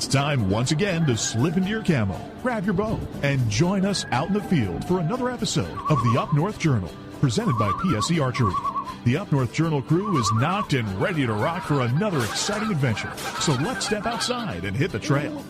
time once again to slip into your camo, grab your bow, and join us out in the field for another episode of the Up North Journal, presented by PSE Archery. The Up North Journal crew is knocked and ready to rock for another exciting adventure. So let's step outside and hit the trail.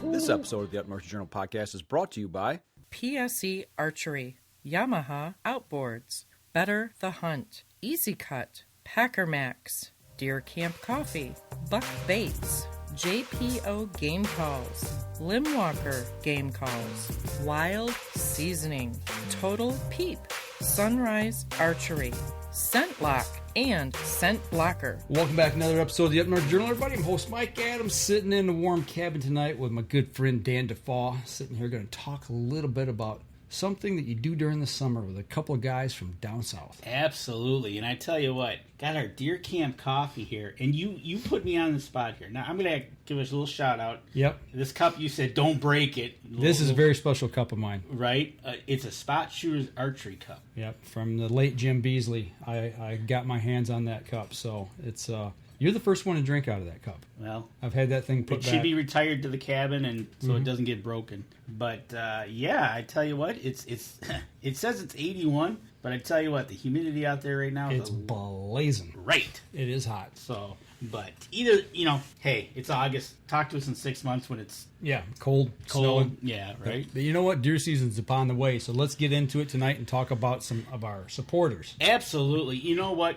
This episode of the Up North Journal podcast is brought to you by PSE Archery, Yamaha Outboards, Better the Hunt, Easy Cut, Packer Max, Deer Camp Coffee, Buck Baits, JPO Game Calls, Limwalker Game Calls, Wild Seasoning, Total Peep, Sunrise Archery, Scent Lock, and Scent Blocker. Welcome back to another episode of the Up North Journal, everybody. I'm host Mike Adams, sitting in a warm cabin tonight with my good friend Dan DeFaw, sitting here going to talk a little bit about something that you do during the summer with a couple of guys from down south. Absolutely. And I tell you what, got our Deer Camp Coffee here, and you put me on the spot here. Now, I'm going to give us a little shout out. Yep. This cup, you said, don't break it. This is a very special cup of mine. Right? It's a Spot Shooter's Archery Cup. Yep. From the late Jim Beasley. I got my hands on that cup, so it's... You're the first one to drink out of that cup. Well, I've had that thing put back. It should be retired to the cabin, and so it doesn't get broken. But yeah, I tell you what, it's it says it's 81, but I tell you what, the humidity out there right now is blazing. Right, it is hot. So, but either hey, it's August. Talk to us in 6 months when it's cold, snowing. Yeah, right. But you know what? Deer season's upon the way, so let's get into it tonight and talk about some of our supporters. Absolutely. You know what?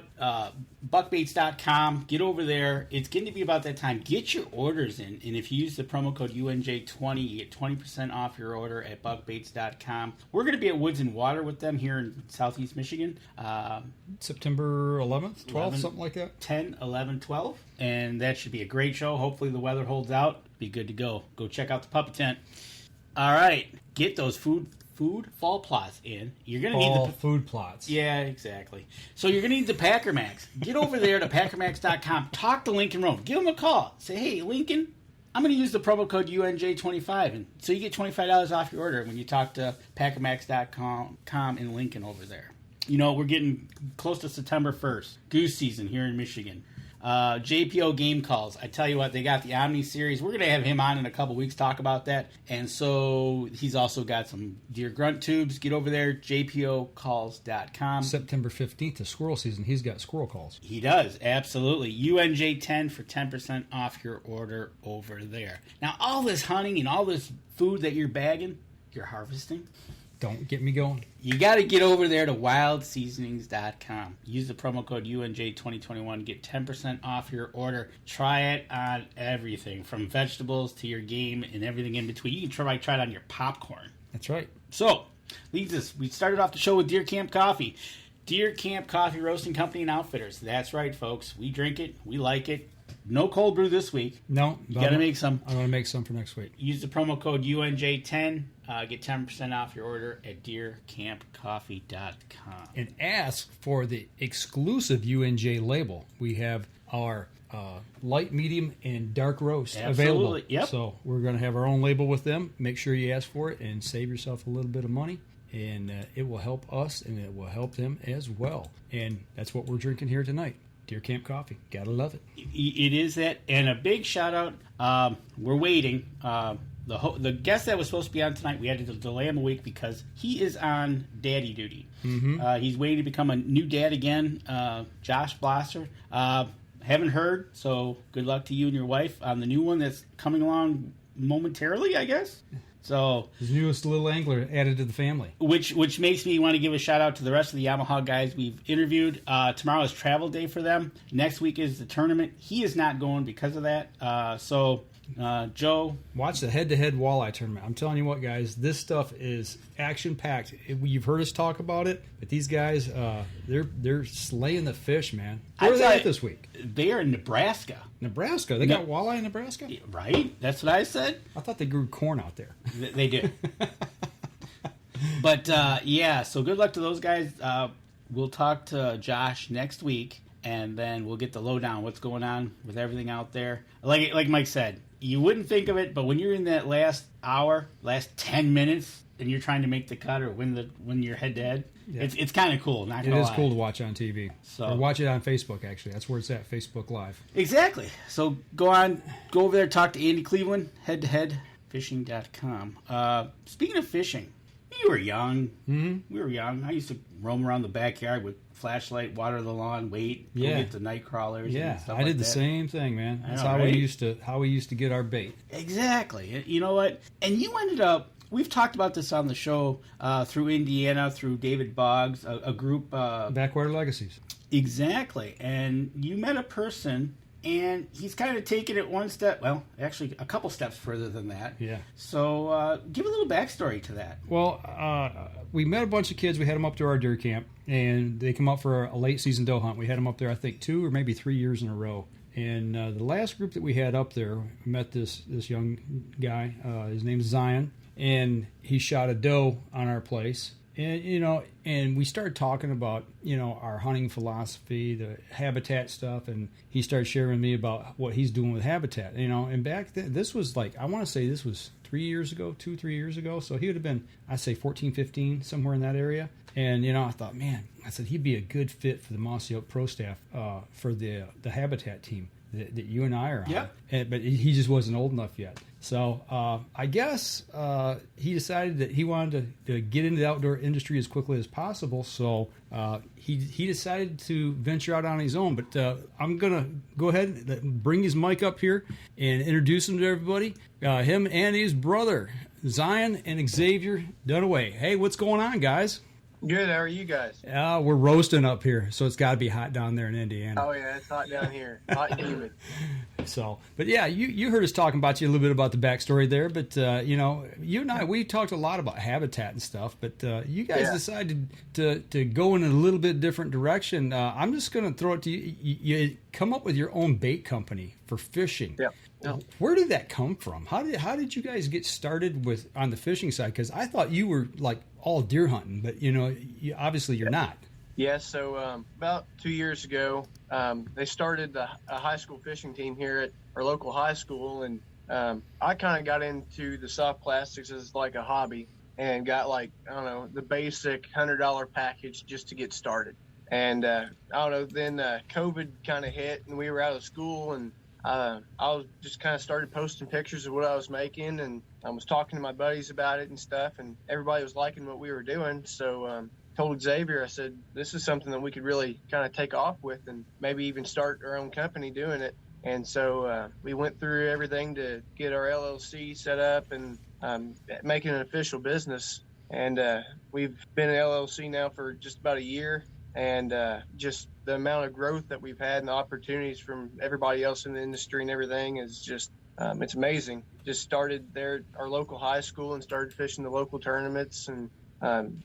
Buckbaits.com. Get over there. It's getting to be about that time. Get your orders in, and if you use the promo code UNJ20, you get 20% off your order at buckbaits.com. We're going to be at Woods and Water with them here in Southeast Michigan. September 11th, 12th, something like that. 10, 11, 12. And that should be a great show. Hopefully the weather holds out. Be good to go. Go check out the puppy tent. All right. Get those food fall plots in. You're going to need the food plots. Yeah, exactly. So you're going to need the Packer Max. Get over there to packermax.com. Talk to Lincoln Rome. Give him a call. Say, hey, Lincoln, I'm going to use the promo code UNJ25. And so you get $25 off your order when you talk to packermax.com and Lincoln over there. You know, we're getting close to September 1st. Goose season here in Michigan. JPO Game Calls. I tell you what, they got the Omni Series. We're going to have him on in a couple weeks, talk about that. And so he's also got some deer grunt tubes. Get over there, jpocalls.com. September 15th is squirrel season. He's got squirrel calls. He does, absolutely. UNJ10 for 10% off your order over there. Now, all this hunting and all this food that you're bagging, you're harvesting. Don't get me going. You got to get over there to wildseasonings.com. Use the promo code UNJ2021. Get 10% off your order. Try it on everything, from vegetables to your game and everything in between. You can try it on your popcorn. That's right. So, leads us. We started off the show with Deer Camp Coffee. Deer Camp Coffee Roasting Company and Outfitters. That's right, folks. We drink it. We like it. No cold brew this week. No. You got to make some. I'm going to make some for next week. Use the promo code UNJ10. Get 10% off your order at deercampcoffee.com. And ask for the exclusive UNJ label. We have our light, medium, and dark roast available. Yep. So we're going to have our own label with them. Make sure you ask for it and save yourself a little bit of money. And it will help us, and it will help them as well. And that's what we're drinking here tonight. Deer Camp Coffee. Gotta love it. It is that. And a big shout out. We're waiting. The guest that was supposed to be on tonight, we had to delay him a week because he is on daddy duty. Mm-hmm. He's waiting to become a new dad again. Josh Blosser. Haven't heard, so good luck to you and your wife on the new one that's coming along momentarily, I guess. So his newest little angler added to the family. Which makes me want to give a shout out to the rest of the Yamaha guys we've interviewed. Tomorrow is travel day for them. Next week is the tournament. He is not going because of that. Joe, watch the head-to-head walleye tournament. I'm telling you what, guys, this stuff is action-packed. You've heard us talk about it, but these guys, they're slaying the fish, man. Where are they at this week? They are in Nebraska. Nebraska? They got walleye in Nebraska? Right? That's what I said. I thought they grew corn out there. They do. But, yeah, so good luck to those guys. We'll talk to Josh next week, and then we'll get the lowdown, what's going on with everything out there. Like Mike said, you wouldn't think of it, but when you're in that last hour, last 10 minutes, and you're trying to make the cut or win your head-to-head, it's kind of cool. Not it gonna is lie. cool to watch on TV. So, or watch it on Facebook, actually. That's where it's at, Facebook Live. Exactly. So go over there, talk to Andy Cleveland, head-to-head-fishing.com. Speaking of fishing, you were young. Mm-hmm. We were young. I used to roam around the backyard with flashlight, water the lawn, wait, go get the night crawlers. Yeah, and stuff I did like the that. same thing, man. That's know, how right? we used to get our bait. Exactly. You know what? And you ended up. We've talked about this on the show through Indiana, through David Boggs, a group. Backwater Legacies. Exactly. And you met a person, and he's kind of taken it one step. Well, actually, a couple steps further than that. Yeah. So give a little backstory to that. Well, we met a bunch of kids. We had them up to our deer camp, and they come up for a late season doe hunt. We had them up there, I think, 2 or maybe 3 years in a row. And the last group that we had up there, we met this young guy. His name's Zion, and he shot a doe on our place. And we started talking about, our hunting philosophy, the habitat stuff, and he started sharing with me about what he's doing with habitat, and back then, this was like, I want to say this was 3 years ago, 3 years ago, so he would have been, I'd say 14, 15, somewhere in that area. And, I thought, man, I said, he'd be a good fit for the Mossy Oak Pro Staff for the habitat team that you and I are on. Yep. But he just wasn't old enough yet. So I guess he decided that he wanted to get into the outdoor industry as quickly as possible. So he decided to venture out on his own. But I'm going to go ahead and bring his mic up here and introduce him to everybody. Him and his brother, Zion and Xavier Dunaway. Hey, what's going on, guys? Good. How are you guys? We're roasting up here, so it's got to be hot down there in Indiana. Oh yeah, it's hot down here, hot and humid. So, but yeah, you heard us talking about you a little bit about the backstory there. But you and I, we talked a lot about habitat and stuff. But you guys decided to go in a little bit different direction. I'm just going to throw it to you. You come up with your own bait company for fishing. Yeah. No. Where did that come from? How did you guys get started on the fishing side? Because I thought you were like all deer hunting, but obviously you're not. Yeah. So about 2 years ago, they started a high school fishing team here at our local high school, and I kind of got into the soft plastics as like a hobby, and got the basic $100 package just to get started. And then COVID kind of hit, and we were out of school, and I was just kind of started posting pictures of what I was making, and I was talking to my buddies about it and stuff, and everybody was liking what we were doing. So told Xavier, I said, this is something that we could really kind of take off with and maybe even start our own company doing it. And so we went through everything to get our LLC set up and make it an official business. And we've been an LLC now for just about a year. And just the amount of growth that we've had and the opportunities from everybody else in the industry and everything is just, it's amazing. Just started there at our local high school and started fishing the local tournaments, and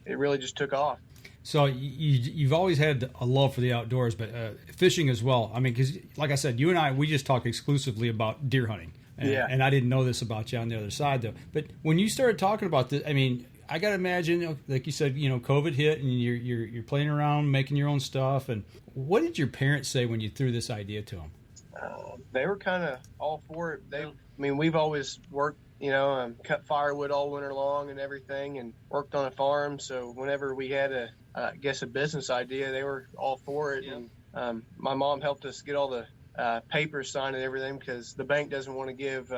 it really just took off. So you've always had a love for the outdoors, but fishing as well. I mean, because like I said, you and I, we just talk exclusively about deer hunting. And I didn't know this about you on the other side, though. But when you started talking about this, I mean, I got to imagine, like you said, COVID hit and you're playing around, making your own stuff. And what did your parents say when you threw this idea to them? They were kind of all for it. We've always worked, cut firewood all winter long and everything, and worked on a farm. So whenever we had a business idea, they were all for it. Yeah. And my mom helped us get all the papers signed and everything, because the bank doesn't want to give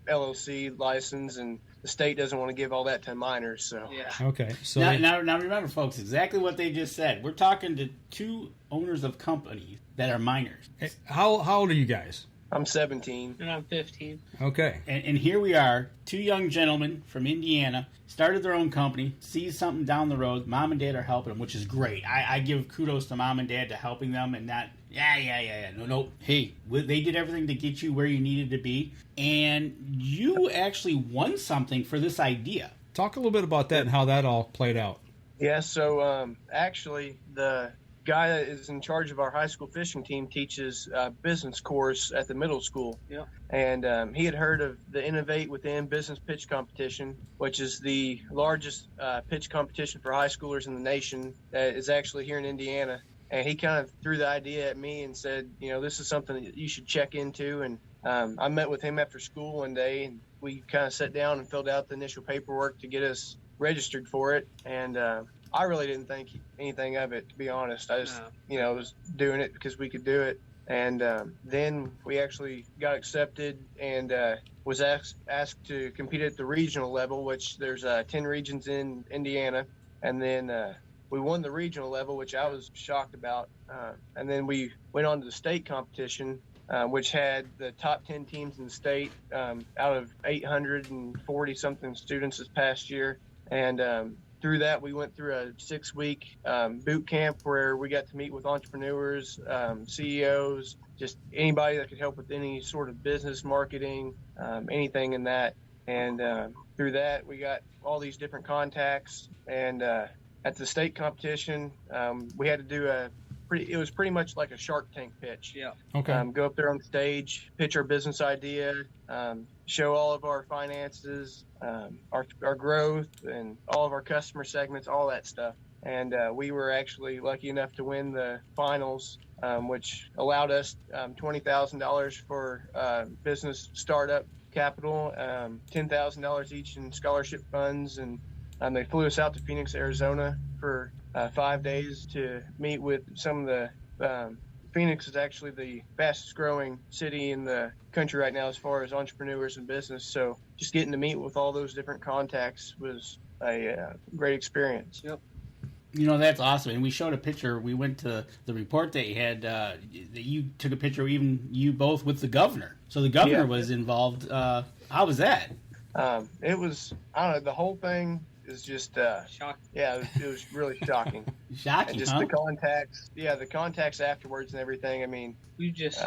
LLC license, and the state doesn't want to give all that to minors. So okay. So now remember, folks, exactly what they just said. We're talking to two owners of companies that are minors. How old are you guys? I'm 17. And I'm 15. Okay. And here we are, two young gentlemen from Indiana, started their own company, sees something down the road. Mom and Dad are helping them, which is great. I give kudos to Mom and Dad to helping them, and not, no. Hey, they did everything to get you where you needed to be, and you actually won something for this idea. Talk a little bit about that and how that all played out. Yeah, so actually the guy that is in charge of our high school fishing team teaches a business course at the middle school. Yeah. And he had heard of the Innovate Within Business Pitch Competition, which is the largest pitch competition for high schoolers in the nation that is actually here in Indiana. And he kind of threw the idea at me and said, this is something that you should check into. And I met with him after school one day, and we kind of sat down and filled out the initial paperwork to get us registered for it. And I really didn't think anything of it, to be honest. I just, was doing it because we could do it. And then we actually got accepted and was asked to compete at the regional level, which there's 10 regions in Indiana. And then we won the regional level, which I was shocked about. And then we went on to the state competition, which had the top 10 teams in the state out of 840-something students this past year. And through that, we went through a 6-week boot camp where we got to meet with entrepreneurs, CEOs, just anybody that could help with any sort of business, marketing, anything in that. And through that, we got all these different contacts. And at the state competition, we had to do it was pretty much like a Shark Tank pitch. Yeah. Okay. Go up there on stage, pitch our business idea, show all of our finances, our growth, and all of our customer segments, all that stuff. And we were actually lucky enough to win the finals, which allowed us $20,000 for business startup capital, $10,000 each in scholarship funds, and they flew us out to Phoenix, Arizona for 5 days to meet with some of the Phoenix is actually the fastest growing city in the country right now as far as entrepreneurs and business. So just getting to meet with all those different contacts was a great experience. Yep. That's awesome. And we showed a picture. We went to the report that you had, that you took a picture of even you both with the governor. So the governor was involved. How was that? It was, I don't know, the whole thing is just shocking. Yeah, it was really shocking. Shocking, and just huh? the contacts afterwards and everything. I mean, We've just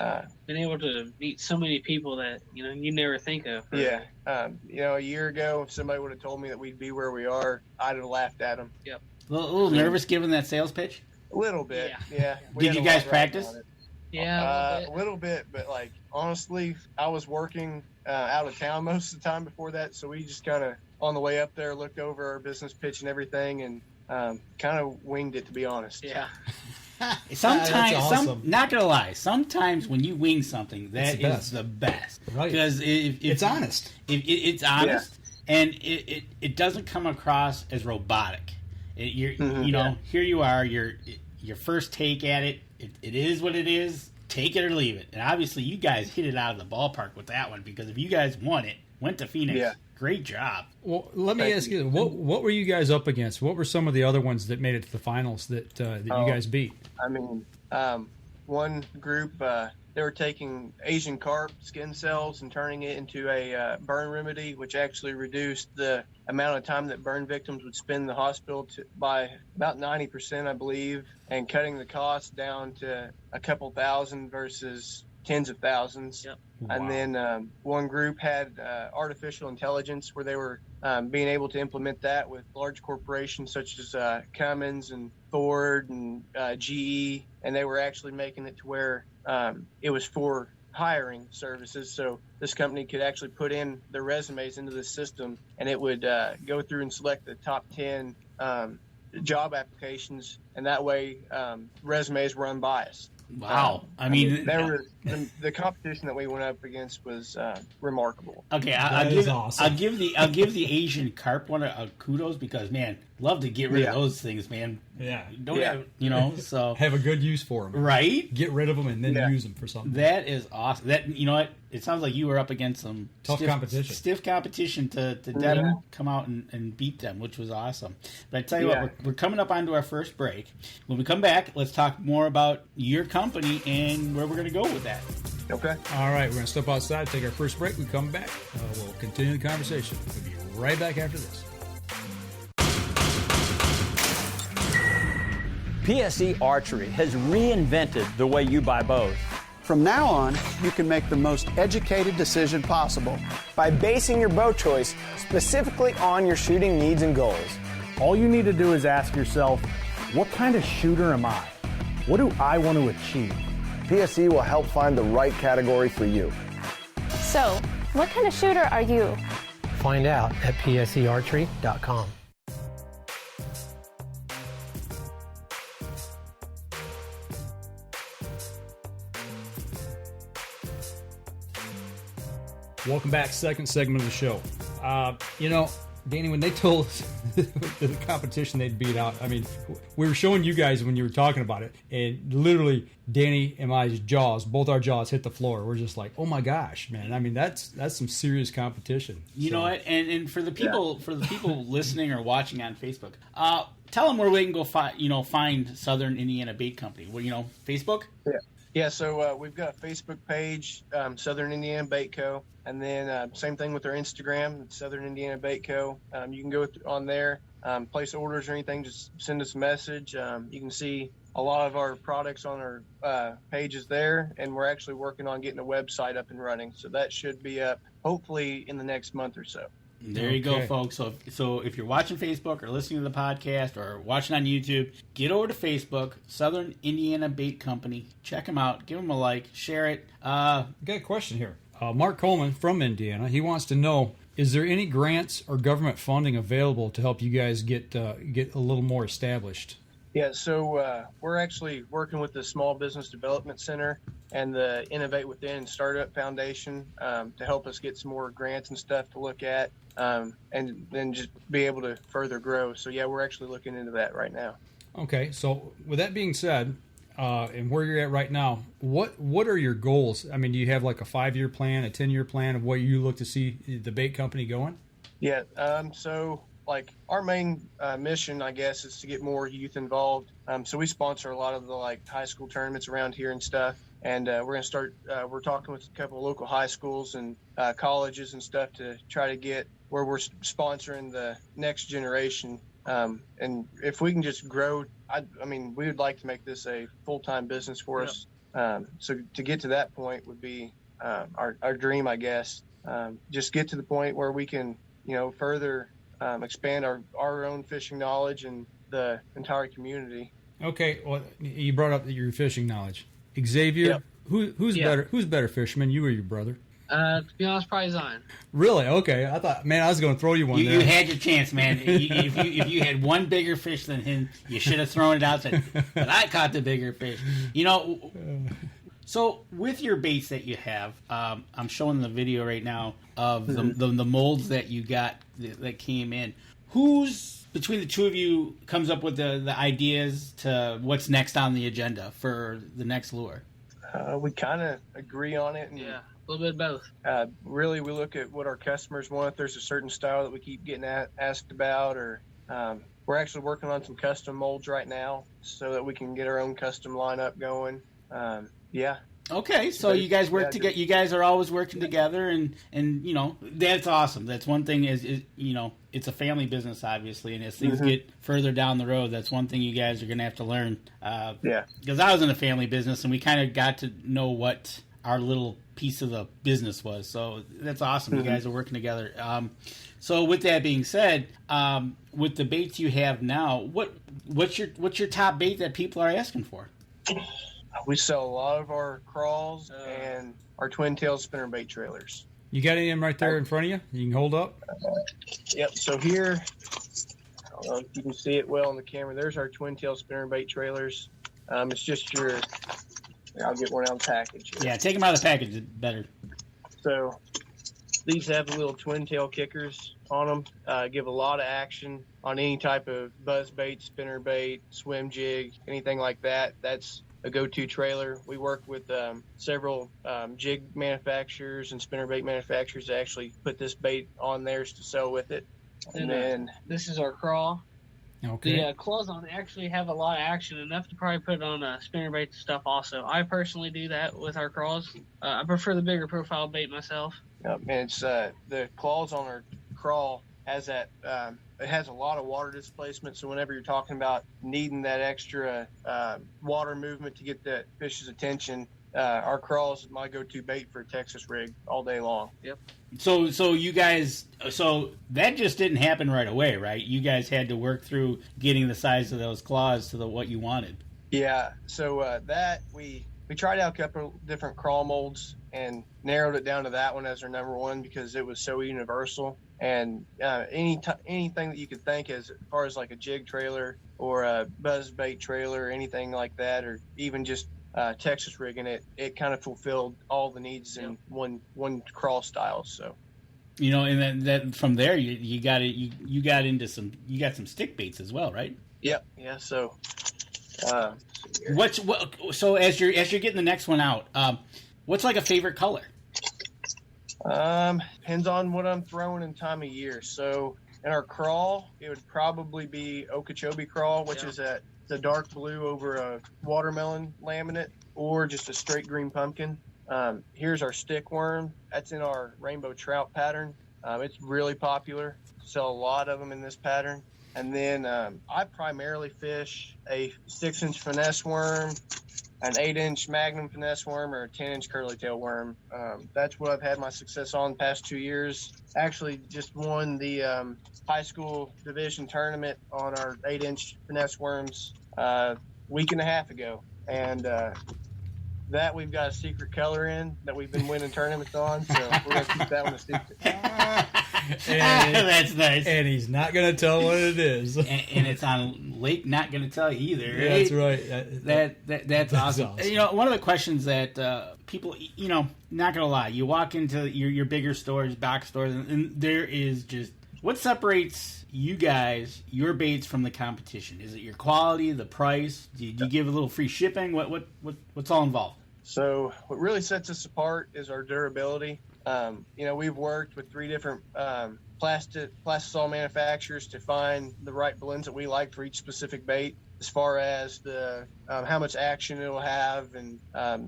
been able to meet so many people that you never think of. Yeah, a year ago, if somebody would have told me that we'd be where we are, I'd have laughed at them. Yep. A little nervous giving that sales pitch? A little bit, yeah. Did you guys practice? Yeah, a little bit, but honestly, I was working out of town most of the time before that, so we just kind of on the way up there looked over our business pitch and everything, and kind of winged it, to be honest. Yeah. Sometimes, awesome. not gonna lie, sometimes when you wing something, that is the best. Right. Because it's honest. It's honest, and it doesn't come across as robotic. Here you are, your first take at it. It is what it is. Take it or leave it. And obviously, you guys hit it out of the ballpark with that one, because if you guys went to Phoenix, great job. Well, let me ask you, what were you guys up against? What were some of the other ones that made it to the finals that you guys beat? I mean, one group, they were taking Asian carp skin cells and turning it into a burn remedy, which actually reduced the amount of time that burn victims would spend in the hospital by about 90%, I believe, and cutting the cost down to a couple thousand versus tens of thousands. Yep. Wow. And then one group had artificial intelligence, where they were being able to implement that with large corporations such as Cummins and Ford and GE, and they were actually making it to where it was for hiring services. So this company could actually put in their resumes into the system, and it would go through and select the top 10 job applications, and that way resumes were unbiased. Wow. The competition that we went up against was remarkable. Okay, awesome. I'll give the Asian carp one a kudos, because man, love to get rid of those things, man. Yeah. So have a good use for them. Right? Get rid of them and then use them for something. That is awesome. That it sounds like you were up against some stiff competition to come out and beat them, which was awesome. But I tell you what, we're coming up onto our first break. When we come back, let's talk more about your company and where we're going to go with that. Okay. All right, we're going to step outside, take our first break. We come back. We'll continue the conversation. We'll be right back after this. PSE Archery has reinvented the way you buy bows. From now on, you can make the most educated decision possible by basing your bow choice specifically on your shooting needs and goals. All you need to do is ask yourself, what kind of shooter am I? What do I want to achieve? PSE will help find the right category for you. So, what kind of shooter are you? Find out at psearchery.com. Welcome back. Second segment of the show. Danny, when they told us the competition they'd beat out, I mean, we were showing you guys when you were talking about it, and literally Danny and my jaws, both our jaws hit the floor. We're just like, oh my gosh, man. I mean, that's some serious competition. You know what? And for the people listening or watching on Facebook, tell them where we can go find Southern Indiana Bait Company. Well, Facebook? Yeah, so we've got a Facebook page, Southern Indiana Bait Co. And then same thing with our Instagram, Southern Indiana Bait Co. You can go on there, place orders or anything, just send us a message. You can see a lot of our products on our pages there, and we're actually working on getting a website up and running. So that should be up hopefully in the next month or so. There you go, folks. So if you're watching Facebook or listening to the podcast or watching on YouTube, get over to Facebook, Southern Indiana Bait Company. Check them out. Give them a like. Share it. Got a question here. Mark Coleman from Indiana. He wants to know, is there any grants or government funding available to help you guys get a little more established? Yeah, so we're actually working with the Small Business Development Center and the Innovate Within Startup Foundation to help us get some more grants and stuff to look at. And then just be able to further grow. So, yeah, we're actually looking into that right now. Okay, so with that being said, and where you're at right now, what are your goals? I mean, do you have like a 5-year plan, a 10-year plan of where you look to see the bait company going? Yeah, so like our main mission, I guess, is to get more youth involved. So we sponsor a lot of the like high school tournaments around here and stuff. And we're going to start, we're talking with a couple of local high schools and colleges and stuff to try to get where we're sponsoring the next generation. And if we can just grow, I mean, we would like to make this a full-time business for us. So to get to that point would be our dream, I guess. Just get to the point where we can, further expand our own fishing knowledge and the entire community. Okay, well, you brought up your fishing knowledge. Xavier, who's better? Who's better fisherman, you or your brother? To be honest, probably Zion. Really? Okay. I thought, man, I was going to throw you one. You had your chance, man. if you had one bigger fish than him, you should have thrown it out. But I caught the bigger fish. So with your baits that you have, I'm showing the video right now of the molds that you got that came in. Who's between the two of you comes up with the ideas to what's next on the agenda for the next lure? We kind of agree on it. And, a little bit of both. Really, we look at what our customers want. If there's a certain style that we keep getting asked about, or we're actually working on some custom molds right now so that we can get our own custom lineup going. Okay, so you guys work together. You guys are always working together, and that's awesome. That's one thing is it's a family business, obviously, and as things get further down the road, that's one thing you guys are going to have to learn. Because I was in a family business, and we kind of got to know what our little piece of the business was. So that's awesome. You guys are working together. So with that being said, with the baits you have now, what's your top bait that people are asking for? We sell a lot of our crawls and our twin tail spinnerbait trailers. You got any of them right there in front of you? You can hold up? Yep. So here, I don't know if you can see it well on the camera. There's our twin tail spinnerbait trailers. It's just I'll get one out of the package. Yeah, take them out of the package. It's better. So these have the little twin tail kickers on them. Give a lot of action on any type of buzz bait, spinnerbait, swim jig, anything like that. That's a go-to trailer. We work with several jig manufacturers and spinnerbait manufacturers to actually put this bait on theirs to sell with it. And then this is our crawl. Okay. The claws on actually have a lot of action, enough to probably put on spinnerbait stuff also. I personally do that with our crawls. I prefer the bigger profile bait myself. Yep, and it's the claws on our crawl has that it has a lot of water displacement, so whenever you're talking about needing that extra water movement to get that fish's attention, our crawls is my go-to bait for a Texas rig all day long. Yep. So you guys, that just didn't happen right away, right? You guys had to work through getting the size of those claws to what you wanted. Yeah, so that we tried out a couple different crawl molds and narrowed it down to that one as our number one because it was so universal. And anything that you could think as far as like a jig trailer or a buzz bait trailer or anything like that, or even just Texas rig, and it kind of fulfilled all the needs in one crawl style. So, and then from there you got some stick baits as well, right? Yep. Yeah. So, so as you're getting the next one out, what's like a favorite color? Depends on what I'm throwing in time of year. So in our crawl, it would probably be Okeechobee crawl, which is the dark blue over a watermelon laminate, or just a straight green pumpkin. Here's our stick worm. That's in our rainbow trout pattern. It's really popular. Sell a lot of them in this pattern. And then I primarily fish a 6-inch finesse worm, an 8-inch magnum finesse worm, or a 10-inch curly tail worm. That's what I've had my success on the past 2 years. Actually just won the high school division tournament on our 8-inch finesse worms week and a half ago. And that we've got a secret color in that we've been winning tournaments on, so we're going to keep that one a secret. That's nice. And he's not going to tell what it is. and it's on Lake Not Going to Tell You either. Yeah, right? That's right. That's awesome. One of the questions that people, not going to lie, you walk into your bigger stores, box stores, and there is just, what separates you guys, your baits, from the competition? Is it your quality, the price? Do you give a little free shipping? What's all involved? So what really sets us apart is our durability. We've worked with 3 different plastisol manufacturers to find the right blends that we like for each specific bait, as far as the how much action it'll have, and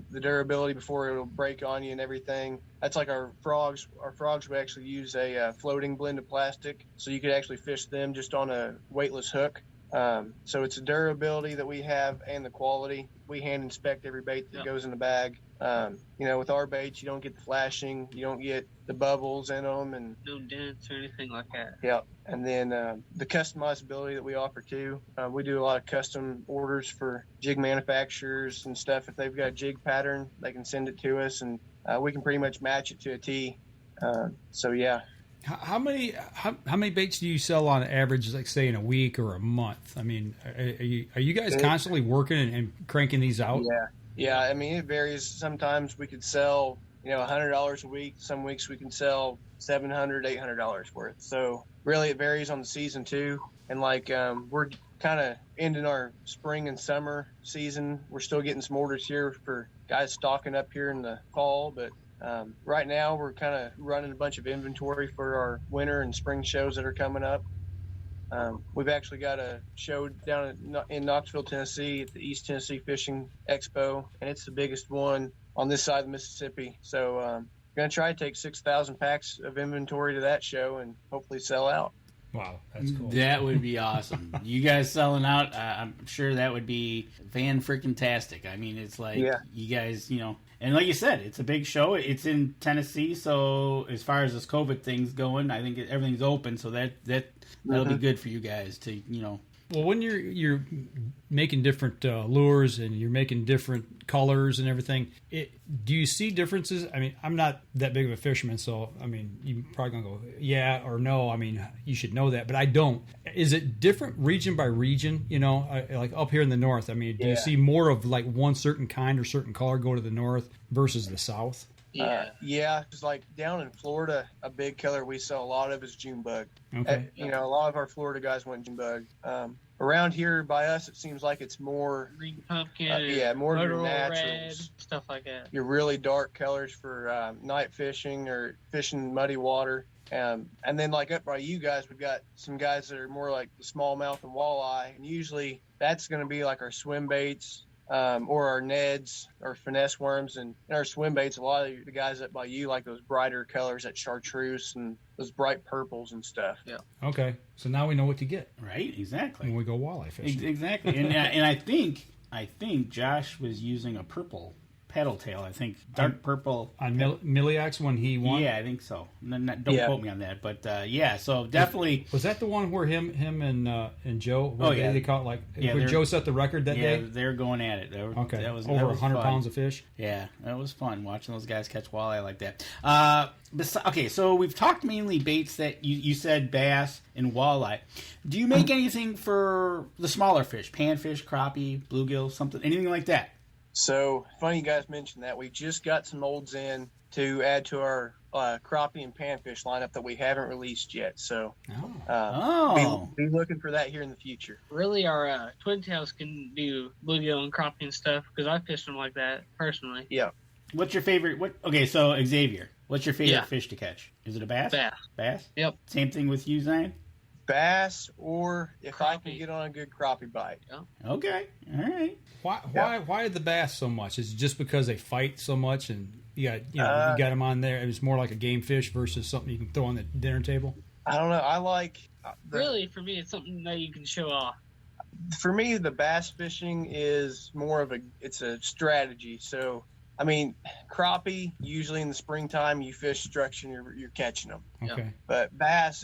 the durability before it'll break on you and everything. That's like our frogs. Our frogs, we actually use a floating blend of plastic, so you could actually fish them just on a weightless hook. So it's the durability that we have and the quality. We hand inspect every bait that goes in the bag. With our baits, you don't get the flashing, you don't get the bubbles in them, and no dents or anything like that. Yeah, and then the customizability that we offer too. We do a lot of custom orders for jig manufacturers and stuff. If they've got a jig pattern, they can send it to us, and we can pretty much match it to a T. So yeah. How many baits do you sell on average, like say in a week or a month? I mean, are you guys constantly working and cranking these out? Yeah. I mean, it varies. Sometimes we could sell, $100 a week. Some weeks we can sell $700, $800 worth. So really, it varies on the season too. And we're kind of ending our spring and summer season. We're still getting some orders here for guys stocking up here in the fall, but right now we're kind of running a bunch of inventory for our winter and spring shows that are coming up. We've actually got a show down in Knoxville, Tennessee at the East Tennessee Fishing Expo, and it's the biggest one on this side of the Mississippi. So we're going to try to take 6,000 packs of inventory to that show and hopefully sell out. Wow, that's cool. That would be awesome. You guys selling out, I'm sure that would be fan-freaking-tastic. I mean, it's like you guys, and like you said, it's a big show. It's in Tennessee, so as far as this COVID thing's going, I think everything's open, so that'll be good for you guys to, Well, when you're making different lures and you're making different colors and everything, do you see differences? I mean, I'm not that big of a fisherman, so I mean, you're probably gonna go yeah or no. I mean, you should know that, but I don't. Is it different region by region? Like up here in the north. I mean, do you see more of like one certain kind or certain color go to the north versus the south? Because like down in Florida, a big color we sell a lot of is June bug. Okay. A lot of our Florida guys want June bug. Around here by us, it seems like it's more green pumpkin, more of your red, naturals, stuff like that. Your really dark colors for night fishing or fishing muddy water. And then like up by you guys, we've got some guys that are more like the smallmouth and walleye, and usually that's going to be like our swim baits. Or our Neds or finesse worms, and in our swim baits, a lot of the guys up by you like those brighter colors, that chartreuse and those bright purples and stuff. Yeah. Okay, so now we know what to get. Right, exactly. When we go walleye fishing. Exactly, and I think Josh was using a purple paddle tail. I think dark purple on Miliax when he won. Yeah, I think so. Don't quote me on that, but so definitely. Was that the one where him and Joe? They caught when Joe set the record that day. Yeah, they're going at it. That was over 100 pounds of fish. Yeah, that was fun watching those guys catch walleye like that. Okay, so we've talked mainly baits that you said bass and walleye. Do you make anything for the smaller fish, panfish, crappie, bluegill, anything like that? So funny you guys mentioned that. We just got some molds in to add to our crappie and panfish lineup that we haven't released yet. So be looking for that here in the future. Really, our twin tails can do bluegill and crappie and stuff because I fished them like that personally. Yeah. What's your favorite? Okay, so Xavier, what's your favorite fish to catch? Is it a bass? Bass? Yep. Same thing with you, Zion? Bass, or if I can get on a good crappie bite. Yeah. Okay. All right. Why the bass so much? Is it just because they fight so much and you got them on there? It's more like a game fish versus something you can throw on the dinner table? I don't know. I like... really, for me, it's something that you can show off. For me, the bass fishing is more of it's a strategy. So, I mean, crappie, usually in the springtime, you fish structure and you're catching them. Okay. But bass,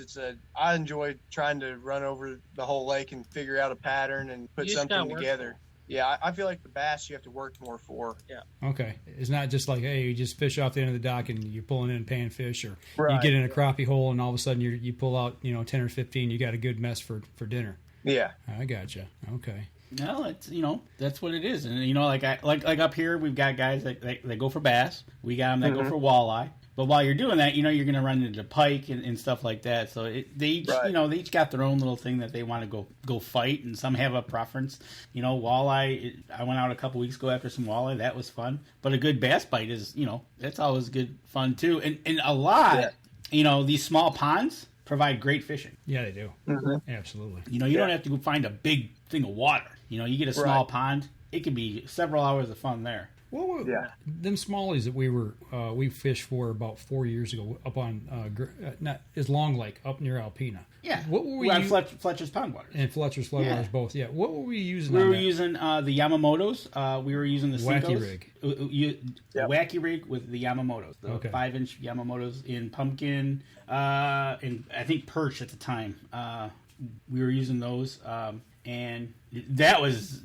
I enjoy trying to run over the whole lake and figure out a pattern and put something together. Yeah, I feel like the bass you have to work more for. Yeah. Okay. It's not just like, hey, you just fish off the end of the dock and you're pulling in panfish, or right. You get in a crappie hole and all of a sudden you pull out 10 or 15, you got a good mess for dinner. Yeah. I gotcha. Okay. No, it's that's what it is, and like up here we've got guys that go for bass. We got them that go for walleye. But while you're doing that, you're going to run into pike and stuff like that. So they each got their own little thing that they want to go fight, and some have a preference. Walleye. I went out a couple weeks ago after some walleye. That was fun. But a good bass bite is that's always good fun too. And a lot, these small ponds provide great fishing. Yeah, they do. Mm-hmm. Absolutely. You don't have to go find a big thing of water. You get a small pond. It could be several hours of fun there. Well, them smallies that we fished for about 4 years ago up on not as Long Lake up near Alpena. Yeah, what were we on Fletcher's Pond waters and Fletcher's floodwaters both? Yeah, what were we using? We were using the Yamamotos. We were using the wacky rig, wacky rig with the Yamamotos, the 5-inch Yamamotos in pumpkin, and I think perch at the time. We were using those. And that was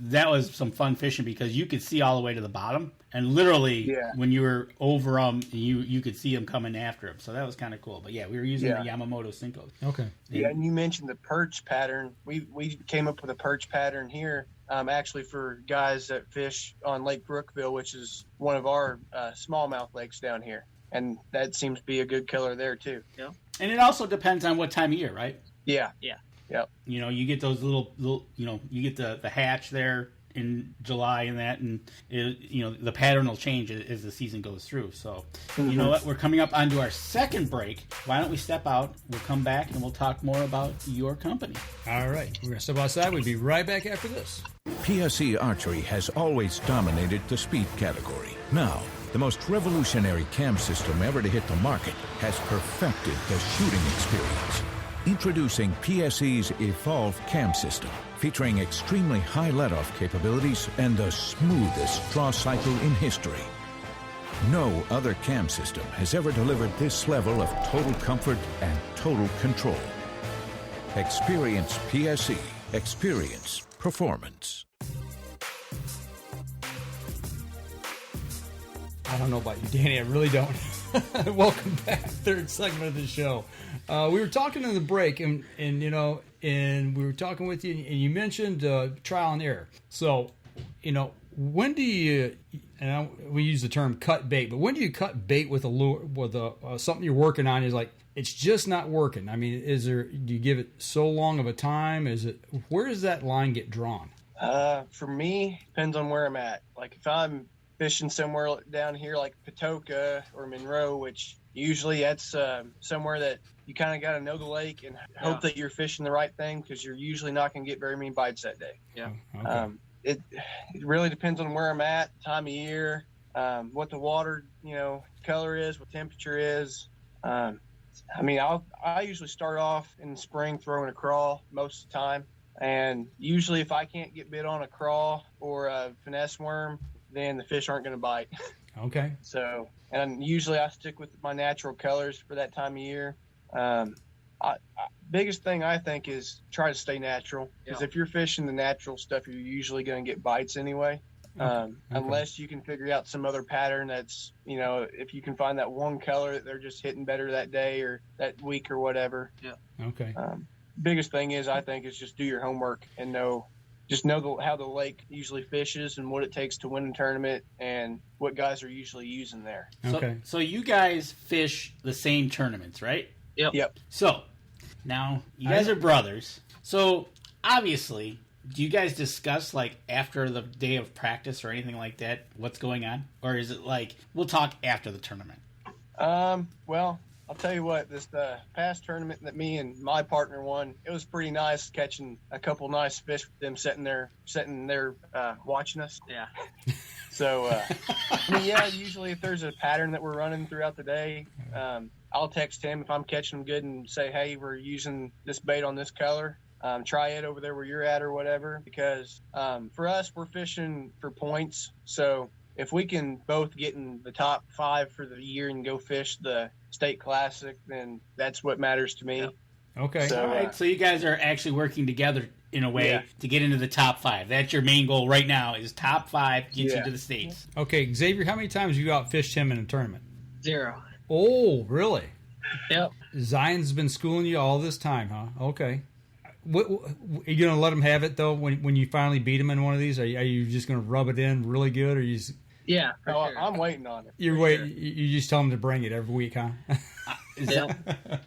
some fun fishing because you could see all the way to the bottom, and literally when you were over them, you could see them coming after them. So that was kind of cool. But yeah, we were using the Yamamoto Syncos. Okay. Yeah, and you mentioned the perch pattern. We came up with a perch pattern here, actually for guys that fish on Lake Brookville, which is one of our smallmouth lakes down here, and that seems to be a good killer there too. Yeah. And it also depends on what time of year, right? Yeah. Yeah. Yep. You get those little you get the hatch there in July and that, and the pattern will change as the season goes through. So, you know what? We're coming up onto our second break. Why don't we step out? We'll come back and we'll talk more about your company. All right. We're going to step outside. We'll be right back after this. PSE Archery has always dominated the speed category. Now, the most revolutionary cam system ever to hit the market has perfected the shooting experience. Introducing PSE's Evolve Cam System, featuring extremely high let-off capabilities and the smoothest draw cycle in history. No other cam system has ever delivered this level of total comfort and total control. Experience PSE. Experience performance. I don't know about you, Danny. I really don't. Welcome back. Third segment of the show. We were talking in the break, and we were talking with you, and you mentioned trial and error. So, when do you? And we use the term cut bait, but when do you cut bait with a lure, with something you're working on? Is like it's just not working. I mean, do you give it so long of a time? Where does that line get drawn? For me, depends on where I'm at. Like if I'm fishing somewhere down here like Patoka or Monroe, which usually that's somewhere that you kind of got to know the lake and hope that you're fishing the right thing, because you're usually not going to get very many bites that day. Yeah. Okay. It really depends on where I'm at, time of year, what the water, color is, what temperature is. I usually start off in the spring throwing a crawl most of the time. And usually if I can't get bit on a crawl or a finesse worm, then the fish aren't going to bite. Okay. So, and usually I stick with my natural colors for that time of year. Biggest thing I think is try to stay natural, because if you're fishing the natural stuff, you're usually going to get bites anyway. Unless you can figure out some other pattern that's, if you can find that one color that they're just hitting better that day or that week or whatever. Yeah. Okay. Biggest thing is, I think, is just do your homework and know just know how the lake usually fishes and what it takes to win a tournament and what guys are usually using there. Okay. So you guys fish the same tournaments, right? Yep. So now you guys are brothers. So obviously, do you guys discuss like after the day of practice or anything like that what's going on, or is it like we'll talk after the tournament? Well, I'll tell you what, this past tournament that me and my partner won, it was pretty nice catching a couple nice fish with them sitting there watching us. Yeah. So, usually if there's a pattern that we're running throughout the day, I'll text him if I'm catching them good and say, hey, we're using this bait on this color. Try it over there where you're at or whatever, because for us, we're fishing for points. So if we can both get in the top 5 for the year and go fish the state classic, then that's what matters to me. Yep. Okay. So, all right. So you guys are actually working together in a way to get into the top 5. That's your main goal right now, is top 5 gets you to the States. Okay, Xavier, how many times have you outfished him in a tournament? 0. Oh, really? Yep. Zion's been schooling you all this time, huh? Okay. What, are you going to let him have it, though, when you finally beat him in one of these? Are you just going to rub it in really good, or you just... Yeah, sure. I'm waiting on it. You just tell him to bring it every week, huh?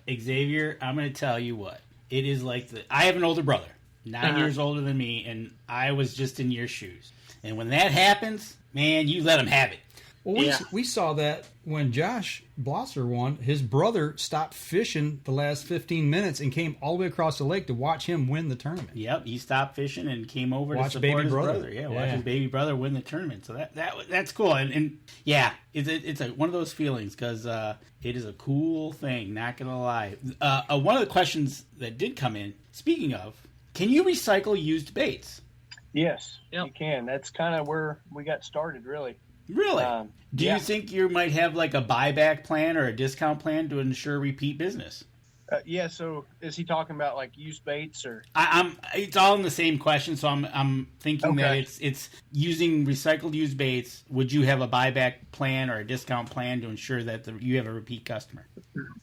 Xavier, I'm going to tell you what. It is like I have an older brother, 9 years older than me, and I was just in your shoes. And when that happens, man, you let him have it. Well, we saw that when Josh Blosser won. His brother stopped fishing the last 15 minutes and came all the way across the lake to watch him win the tournament. Yep, he stopped fishing and came over to support his brother. Yeah, watch his baby brother win the tournament. So that's cool. And it's one of those feelings because it is a cool thing, not going to lie. One of the questions that did come in, speaking of, can you recycle used baits? Yes, you can. That's kind of where we got started, really. Really? Do you think you might have like a buyback plan or a discount plan to ensure repeat business? So is he talking about like used baits or? It's all in the same question. So I'm thinking that it's using recycled used baits. Would you have a buyback plan or a discount plan to ensure that you have a repeat customer?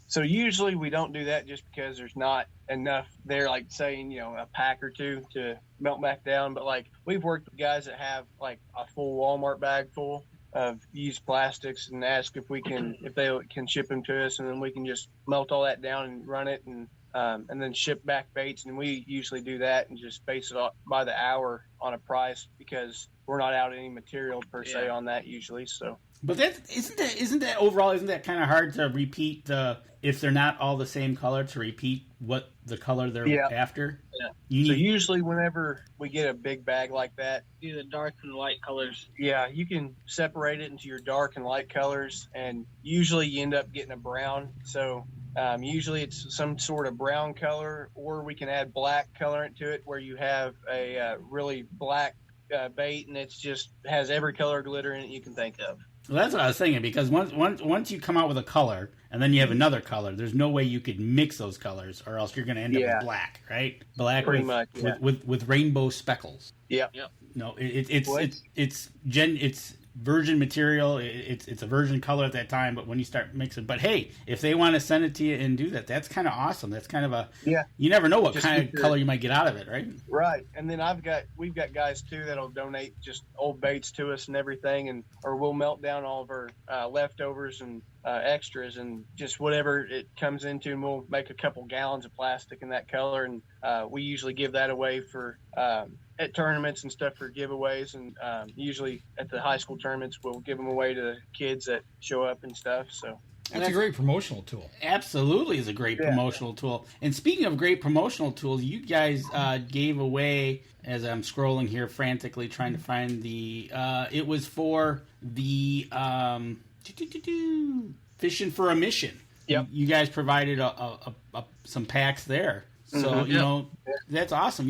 So usually we don't do that just because there's not enough there, like saying, a pack or two to melt back down. But like we've worked with guys that have like a full Walmart bag full of used plastics and ask if they can ship them to us, and then we can just melt all that down and run it and then ship back baits. And we usually do that and just base it by the hour on a price because we're not out any material per se on that usually. So, but isn't that kind of hard to repeat if they're not all the same color, to repeat what the color they're after? Yeah. So usually whenever we get a big bag like that, do the dark and light colors. Yeah, you can separate it into your dark and light colors, and usually you end up getting a brown. So usually it's some sort of brown color, or we can add black colorant to it where you have a really black bait, and it's just has every color glitter in it you can think of. Well, that's what I was thinking, because once you come out with a color and then you have another color, there's no way you could mix those colors, or else you're going to end up with black, right? Black with rainbow speckles. Yep. No, it's virgin material. It's a virgin color at that time, but when you start mixing, but hey, if they want to send it to you and do that, that's kind of awesome. That's kind of you never know what kind of color you might get out of it, right? Right. And then we've got guys too that'll donate just old baits to us and everything, or we'll melt down all of our leftovers and extras and just whatever it comes into, and we'll make a couple gallons of plastic in that color, and we usually give that away for at tournaments and stuff for giveaways, and usually at the high school tournaments we'll give them away to kids that show up and stuff. So that's a great promotional tool. Absolutely is a great promotional tool. And speaking of great promotional tools, you guys gave away, as I'm scrolling here frantically trying to find it was for the Fishing for a Mission. Yep. You guys provided some packs there. So, that's awesome.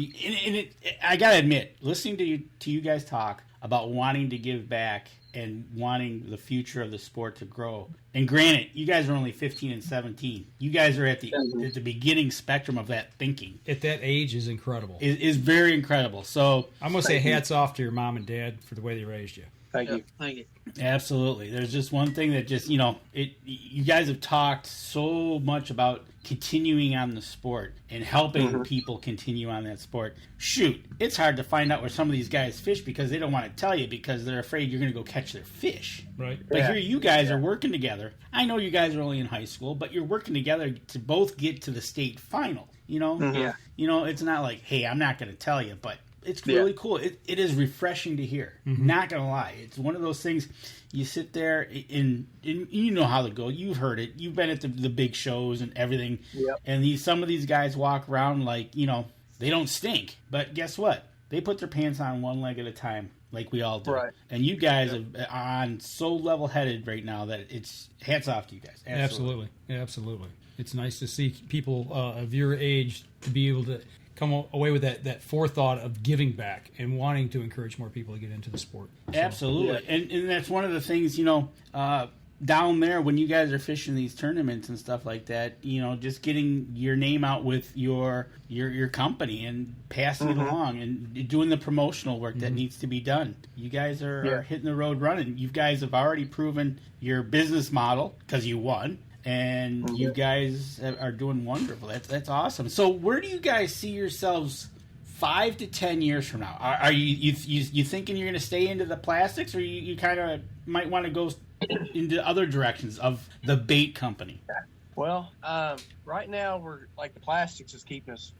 I got to admit, listening to you guys talk about wanting to give back and wanting the future of the sport to grow. And granted, you guys are only 15 and 17. You guys are at the beginning spectrum of that thinking. At that age is incredible. Is very incredible. So I'm going to say hats off to your mom and dad for the way they raised you. Thank you. Thank you. Absolutely. There's just one thing that just, you guys have talked so much about continuing on the sport and helping people continue on that sport. Shoot, it's hard to find out where some of these guys fish because they don't want to tell you because they're afraid you're going to go catch their fish. Right. But here you guys are working together. I know you guys are only in high school, but you're working together to both get to the state final. It's not like, hey, I'm not going to tell you, but it's really cool. It is refreshing to hear. Not going to lie. It's one of those things you sit there and you know how to go. You've heard it. You've been at the big shows and everything. Yep. And some of these guys walk around like, they don't stink. But guess what? They put their pants on one leg at a time like we all do. Right. And you guys are on so level-headed right now that it's hats off to you guys. Absolutely. It's nice to see people of your age to be able to come away with that forethought of giving back and wanting to encourage more people to get into the sport. So, absolutely. And that's one of the things, down there when you guys are fishing these tournaments and stuff like that, just getting your name out with your company and passing it along and doing the promotional work that needs to be done. You guys are hitting the road running. You guys have already proven your business model because you won. And you guys are doing wonderful. That's awesome. So where do you guys see yourselves 5 to 10 years from now? Are you thinking you're going to stay into the plastics, or you kind of might want to go into other directions of the bait company? Well, right now we're the plastics is keeping us